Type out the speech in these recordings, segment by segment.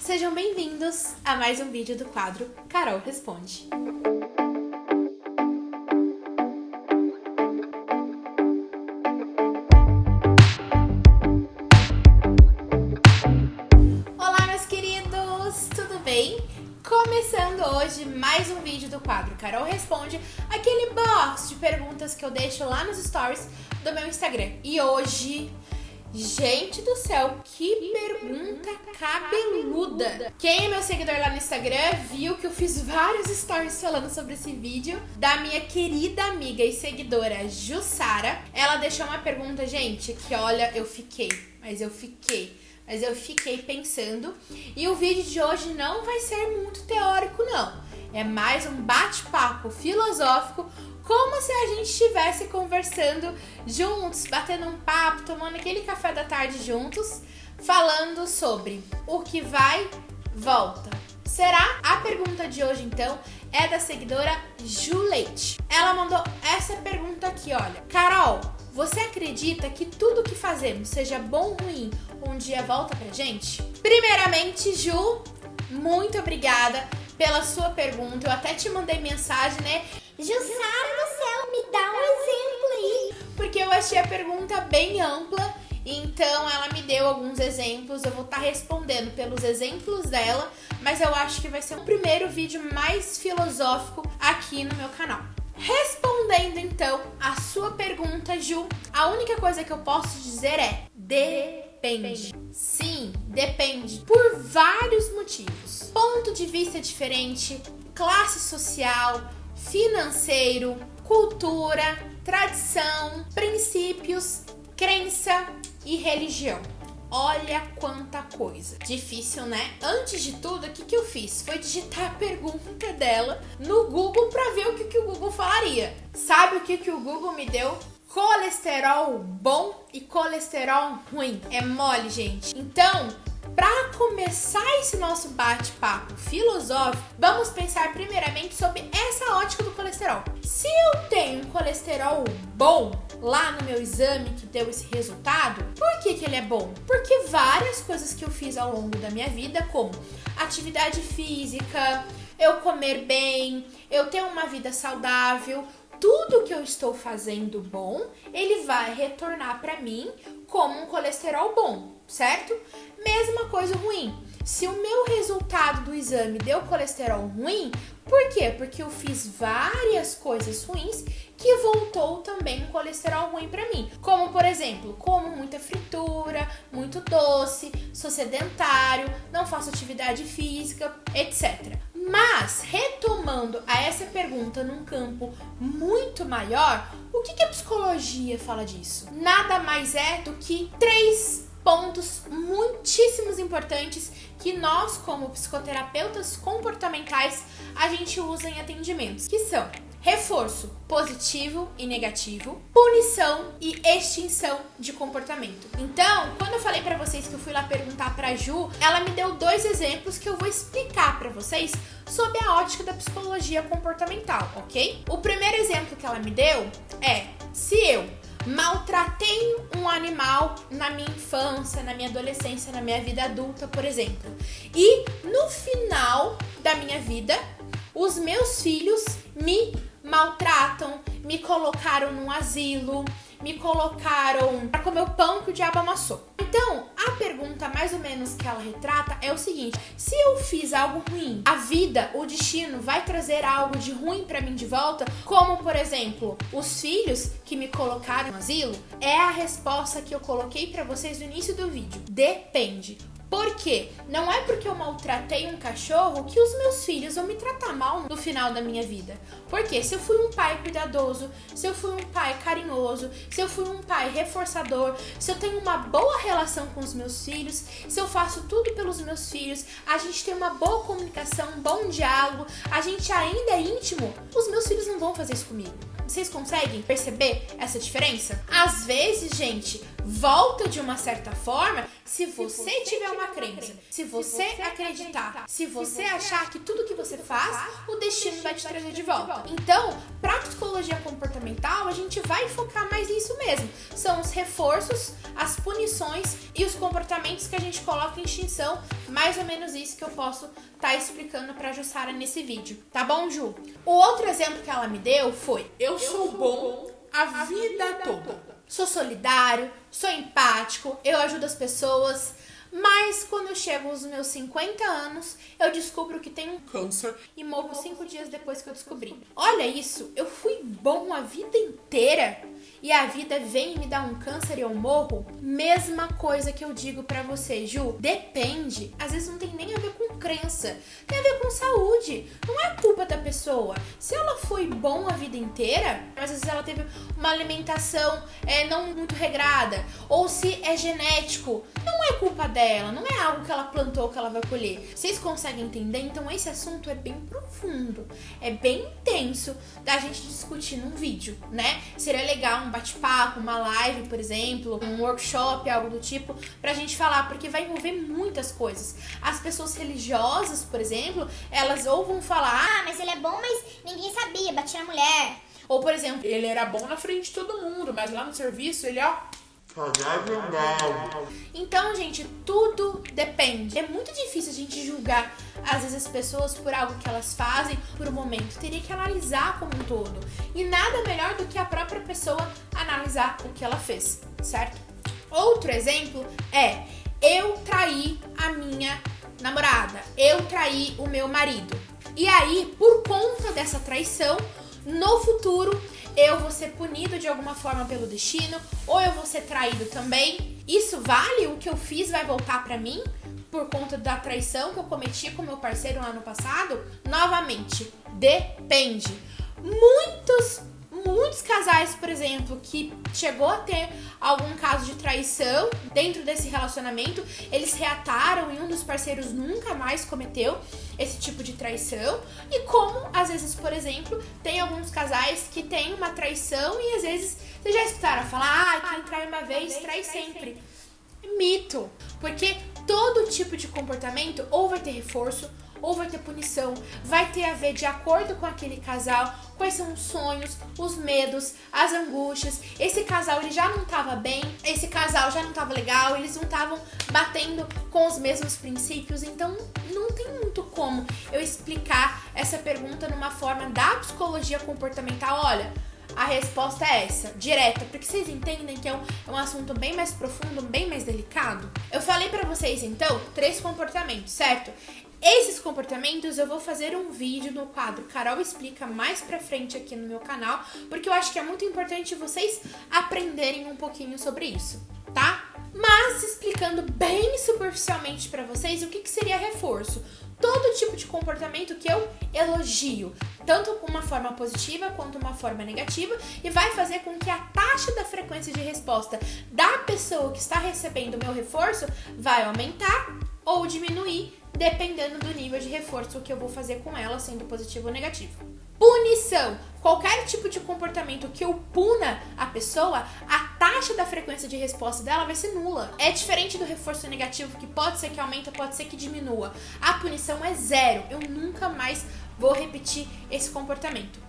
Sejam bem-vindos a mais um vídeo do quadro Carol Responde. Olá, meus queridos, tudo bem? Começando hoje mais um vídeo do quadro Carol Responde, aquele box de perguntas que eu deixo lá nos stories do meu Instagram. E hoje, gente do céu, que pergunta cabeluda! Quem é meu seguidor lá no Instagram viu que eu fiz vários stories falando sobre esse vídeo da minha querida amiga e seguidora Jussara. Ela deixou uma pergunta, gente, que olha, eu fiquei pensando. E o vídeo de hoje não vai ser muito teórico, não. É mais um bate-papo filosófico, como se a gente estivesse conversando juntos, batendo um papo, tomando aquele café da tarde juntos, falando sobre o que vai, volta. Será? A pergunta de hoje, então, é da seguidora Ju Leite. Ela mandou essa pergunta aqui, olha. Carol, você acredita que tudo que fazemos, seja bom ou ruim, um dia volta pra gente? Primeiramente, Ju, muito obrigada pela sua pergunta. Eu até te mandei mensagem, né? Jussara do céu, me dá um exemplo aí. Porque eu achei a pergunta bem ampla, então ela me deu alguns exemplos. Eu vou estar respondendo pelos exemplos dela, mas eu acho que vai ser o primeiro vídeo mais filosófico aqui no meu canal. Respondendo então a sua pergunta, Ju, a única coisa que eu posso dizer é depende. Sim, depende por vários motivos. Ponto de vista diferente, classe social, financeiro, cultura, tradição, princípios, crença e religião. Olha quanta coisa. Difícil, né? Antes de tudo, o que eu fiz? Foi digitar a pergunta dela no Google para ver o que o Google falaria. Sabe o que o Google me deu? Colesterol bom e colesterol ruim. É mole, gente. Então, para começar esse nosso bate-papo filosófico, vamos pensar primeiramente sobre essa ótica do colesterol. Se eu tenho um colesterol bom lá no meu exame que deu esse resultado, por que ele é bom? Porque várias coisas que eu fiz ao longo da minha vida, como atividade física, eu comer bem, eu ter uma vida saudável, tudo que eu estou fazendo bom, ele vai retornar para mim como um colesterol bom, certo? Mesma coisa ruim. Se o meu resultado do exame deu colesterol ruim, por quê? Porque eu fiz várias coisas ruins que voltou também um colesterol ruim para mim. Como, por exemplo, como muita fritura, muito doce, sou sedentário, não faço atividade física, etc. Mas, retomando a essa pergunta num campo muito maior, o que a psicologia fala disso? Nada mais é do que 3 pontos muitíssimos importantes que nós, como psicoterapeutas comportamentais, a gente usa em atendimentos, que são reforço positivo e negativo, punição e extinção de comportamento. Então, quando eu falei pra vocês que eu fui lá perguntar pra Ju, ela me deu 2 exemplos que eu vou explicar pra vocês sob a ótica da psicologia comportamental, ok? O primeiro exemplo que ela me deu é: se eu maltratei um animal na minha infância, na minha adolescência, na minha vida adulta, por exemplo, e no final da minha vida, os meus filhos me maltratam, me colocaram num asilo, me colocaram para comer o pão que o diabo amassou. Então, a pergunta mais ou menos que ela retrata é o seguinte: se eu fiz algo ruim, a vida, o destino vai trazer algo de ruim para mim de volta? Como, por exemplo, os filhos que me colocaram no asilo? É a resposta que eu coloquei para vocês no início do vídeo. Depende. Por quê? Não é porque eu maltratei um cachorro que os meus filhos vão me tratar mal no final da minha vida. Porque se eu fui um pai cuidadoso, se eu fui um pai carinhoso, se eu fui um pai reforçador, se eu tenho uma boa relação com os meus filhos, se eu faço tudo pelos meus filhos, a gente tem uma boa comunicação, um bom diálogo, a gente ainda é íntimo, os meus filhos não vão fazer isso comigo. Vocês conseguem perceber essa diferença? Às vezes, gente, volta de uma certa forma se você tiver uma crença, se você acreditar, se você achar que tudo que você faz, o destino vai te trazer de volta. Então, para psicologia comportamental, a gente vai focar mais nisso mesmo. São os reforços, as punições e os comportamentos que a gente coloca em extinção, mais ou menos isso que eu posso estar explicando para Jussara nesse vídeo. Tá bom, Ju? O outro exemplo que ela me deu foi: eu sou bom a vida toda. Sou solidário, sou empático, eu ajudo as pessoas, mas quando eu chego aos meus 50 anos, eu descubro que tenho câncer e morro 5 dias depois que eu descobri. Olha isso, eu fui bom a vida inteira e a vida vem e me dá um câncer e eu morro? Mesma coisa que eu digo pra você, Ju, depende. Às vezes não tem nem a ver com crença, tem a ver com saúde. Não é culpa da pessoa. Se ela foi bom a vida inteira, mas às vezes ela teve uma alimentação não muito regrada, ou se é genético, não é culpa dela, não é algo que ela plantou que ela vai colher. Vocês conseguem entender? Então esse assunto é bem profundo, é bem intenso da gente discutir num vídeo, né? Seria legal um bate-papo, uma live, por exemplo, um workshop, algo do tipo, pra gente falar, porque vai envolver muitas coisas. As pessoas religiosas, por exemplo, elas ou vão falar: ah, mas ele é bom, mas ninguém sabia, batia na mulher. Ou, por exemplo, ele era bom na frente de todo mundo, mas lá no serviço ele, ó, cagava e andava. Então, gente, tudo depende. É muito difícil a gente julgar, às vezes, as pessoas por algo que elas fazem por um momento. Teria que analisar como um todo. E nada melhor do que a própria pessoa analisar o que ela fez, certo? Outro exemplo é: eu traí a minha namorada, eu traí o meu marido. E aí, por conta dessa traição, no futuro, eu vou ser punido de alguma forma pelo destino, ou eu vou ser traído também. Isso vale? O que eu fiz vai voltar pra mim por conta da traição que eu cometi com meu parceiro lá no passado? Novamente, depende. Muitos casais, por exemplo, que chegou a ter algum caso de traição dentro desse relacionamento, eles reataram e um dos parceiros nunca mais cometeu esse tipo de traição. E como, às vezes, por exemplo, tem alguns casais que têm uma traição e às vezes, vocês já escutaram falar: ah, quem trai uma vez, trai sempre. Mito, porque todo tipo de comportamento ou vai ter reforço, ou vai ter punição, vai ter a ver de acordo com aquele casal, quais são os sonhos, os medos, as angústias. Esse casal ele já não estava bem, esse casal já não estava legal, eles não estavam batendo com os mesmos princípios, então não tem muito como eu explicar essa pergunta numa forma da psicologia comportamental. Olha, a resposta é essa, direta, porque vocês entendem que é um assunto bem mais profundo, bem mais delicado. Eu falei pra vocês, então, 3 comportamentos, certo? Esses comportamentos eu vou fazer um vídeo no quadro Carol Explica mais pra frente aqui no meu canal, porque eu acho que é muito importante vocês aprenderem um pouquinho sobre isso, tá? Mas explicando bem superficialmente pra vocês o que seria reforço. Todo tipo de comportamento que eu elogio, tanto com uma forma positiva quanto uma forma negativa, e vai fazer com que a taxa da frequência de resposta da pessoa que está recebendo o meu reforço vai aumentar ou diminuir, dependendo do nível de reforço que eu vou fazer com ela, sendo positivo ou negativo. Punição. Qualquer tipo de comportamento que eu puna a pessoa, a taxa da frequência de resposta dela vai ser nula. É diferente do reforço negativo, que pode ser que aumente, pode ser que diminua. A punição é 0. Eu nunca mais vou repetir esse comportamento.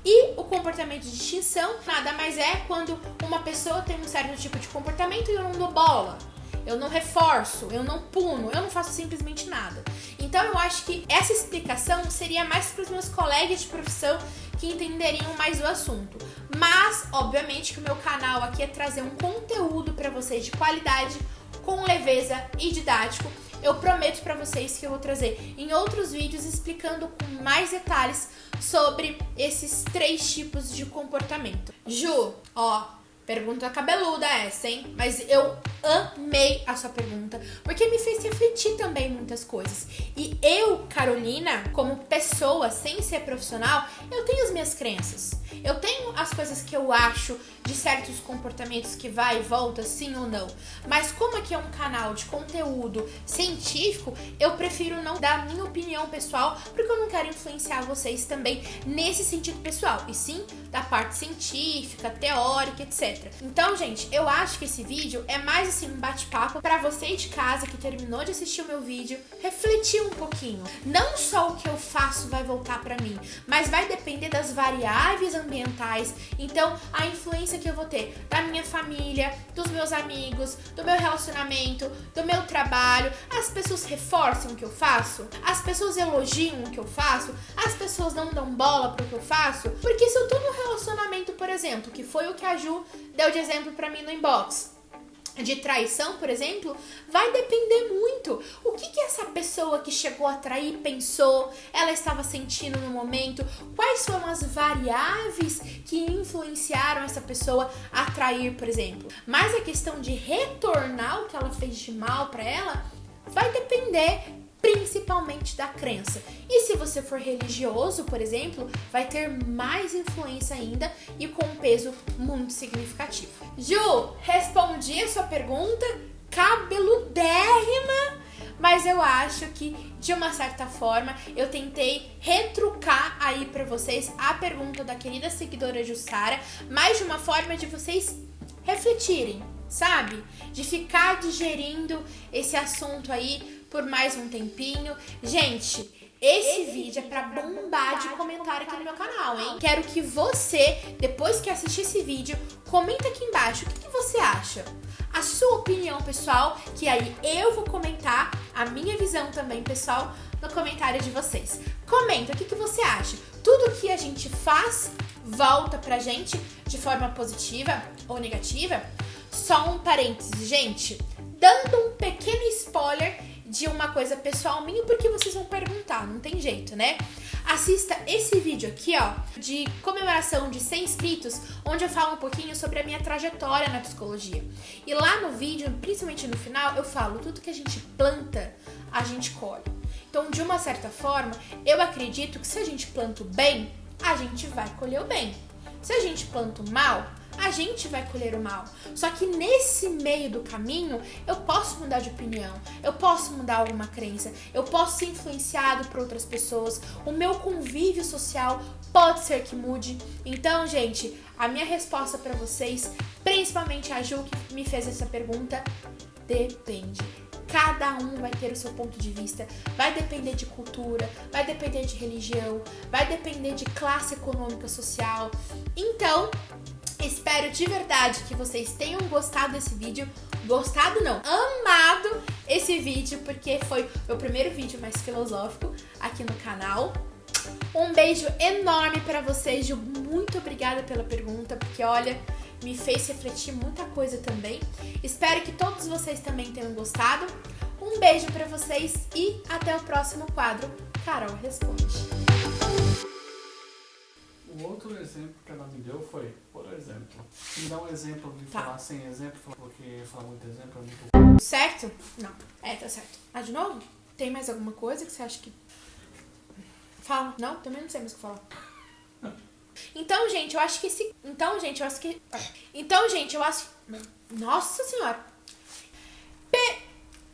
E o comportamento de extinção nada mais é quando uma pessoa tem um certo tipo de comportamento e eu não dou bola. Eu não reforço, eu não puno, eu não faço simplesmente nada. Então eu acho que essa explicação seria mais para os meus colegas de profissão que entenderiam mais o assunto. Mas, obviamente, que o meu canal aqui é trazer um conteúdo para vocês de qualidade, com leveza e didático. Eu prometo para vocês que eu vou trazer em outros vídeos explicando com mais detalhes sobre esses 3 tipos de comportamento. Ju, ó, pergunta cabeluda essa, hein? Mas eu amei a sua pergunta, porque me fez refletir também muitas coisas. E eu, Carolina, como pessoa, sem ser profissional, eu tenho as minhas crenças. Eu tenho as coisas que eu acho de certos comportamentos que vai e volta, sim ou não. Mas como aqui é um canal de conteúdo científico, eu prefiro não dar a minha opinião pessoal, porque eu não quero influenciar vocês também nesse sentido pessoal, e sim da parte científica, teórica, etc. Então, gente, eu acho que esse vídeo é mais assim um bate-papo para você de casa que terminou de assistir o meu vídeo, refletir um pouquinho. Não só o que eu faço vai voltar para mim, mas vai depender das variáveis ambientais. Então, a influência que eu vou ter da minha família, dos meus amigos, do meu relacionamento, do meu trabalho. As pessoas reforçam o que eu faço? As pessoas elogiam o que eu faço? As pessoas não dão bola pro que eu faço? Porque se eu tô num relacionamento, por exemplo, que foi o que a Ju deu de exemplo pra mim no inbox, de traição, por exemplo, vai depender muito. O que essa pessoa que chegou a trair pensou, ela estava sentindo no momento, quais foram as variáveis que influenciaram essa pessoa a trair, por exemplo. Mas a questão de retornar o que ela fez de mal para ela vai depender principalmente da crença. E se você for religioso, por exemplo, vai ter mais influência ainda e com um peso muito significativo. Ju, respondi a sua pergunta, cabeludérrima, mas eu acho que de uma certa forma eu tentei retrucar aí pra vocês a pergunta da querida seguidora Jussara, mas de uma forma de vocês refletirem, sabe? De ficar digerindo esse assunto aí por mais um tempinho. Gente, esse vídeo é pra bombar de comentário aqui no meu canal, hein? Quero que você, depois que assistir esse vídeo, comenta aqui embaixo o que você acha. A sua opinião pessoal, que aí eu vou comentar a minha visão também pessoal no comentário de vocês. Comenta o que você acha. Tudo que a gente faz volta pra gente de forma positiva ou negativa? Só um parênteses, gente, dando um pequeno spoiler de uma coisa pessoal minha, porque vocês vão perguntar, não tem jeito, né? Assista esse vídeo aqui, ó, de comemoração de 100 inscritos, onde eu falo um pouquinho sobre a minha trajetória na psicologia. E lá no vídeo, principalmente no final, eu falo, tudo que a gente planta, a gente colhe. Então, de uma certa forma, eu acredito que se a gente planta o bem, a gente vai colher o bem. Se a gente planta o mal, a gente vai colher o mal. Só que nesse meio do caminho, eu posso mudar de opinião, eu posso mudar alguma crença, eu posso ser influenciado por outras pessoas, o meu convívio social pode ser que mude. Então, gente, a minha resposta pra vocês, principalmente a Ju que me fez essa pergunta, depende. Cada um vai ter o seu ponto de vista, vai depender de cultura, vai depender de religião, vai depender de classe econômica, social. Então, espero de verdade que vocês tenham gostado desse vídeo. Gostado não, amado esse vídeo, porque foi meu primeiro vídeo mais filosófico aqui no canal. Um beijo enorme pra vocês, Ju. Muito obrigada pela pergunta, porque olha, me fez refletir muita coisa também. Espero que todos vocês também tenham gostado. Um beijo pra vocês e até o próximo quadro Carol Responde. O outro exemplo que ela me deu foi, por exemplo, me dá um exemplo de falar sem exemplo, porque falar muito exemplo é muito... Certo? Não. Tá certo. Ah, de novo? Tem mais alguma coisa que você acha que... Fala. Não? Também não sei mais o que falar. Então, gente, eu acho que esse... Então, gente, eu acho que... Nossa Senhora!